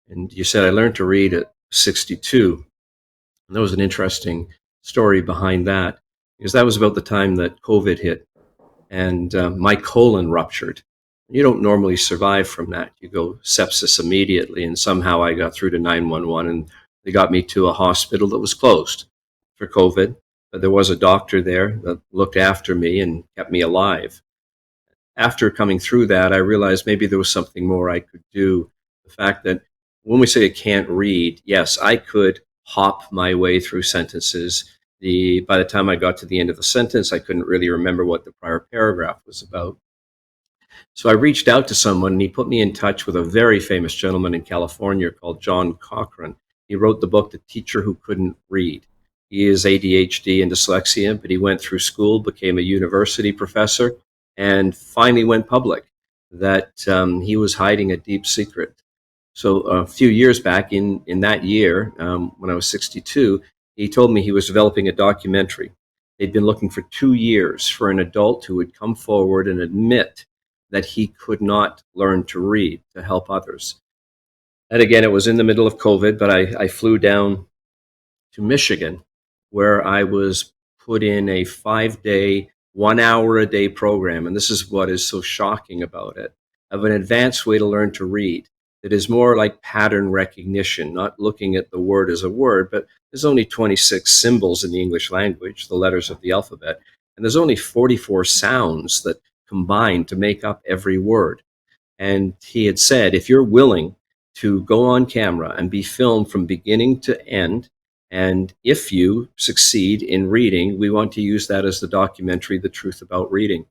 And you said I learned to read at 62. And there was an interesting story behind that, because that was about the time that COVID hit, and my colon ruptured. You don't normally survive from that. You go sepsis immediately, and somehow I got through to 911, and they got me to a hospital that was closed for COVID. But there was a doctor there that looked after me and kept me alive. After coming through that, I realized maybe there was something more I could do. The fact that when we say I can't read, yes, I could hop my way through sentences. By the time I got to the end of the sentence, I couldn't really remember what the prior paragraph was about. So I reached out to someone, and he put me in touch with a very famous gentleman in California called John Cochran. He wrote the book, The Teacher Who Couldn't Read. He is ADHD and dyslexia, but he went through school, became a university professor, and finally went public that he was hiding a deep secret. So a few years back, in that year, when I was 62, he told me he was developing a documentary. They'd been looking for 2 years for an adult who would come forward and admit that he could not learn to read to help others. And again, it was in the middle of COVID, but I flew down to Michigan, where I was put in a 5-day, 1 hour a day program. And this is what is so shocking about it, of an advanced way to learn to read. It is more like pattern recognition, not looking at the word as a word, but there's only 26 symbols in the English language, the letters of the alphabet, and there's only 44 sounds that combine to make up every word. And he had said, if you're willing to go on camera and be filmed from beginning to end, and if you succeed in reading, we want to use that as the documentary, The Truth About Reading.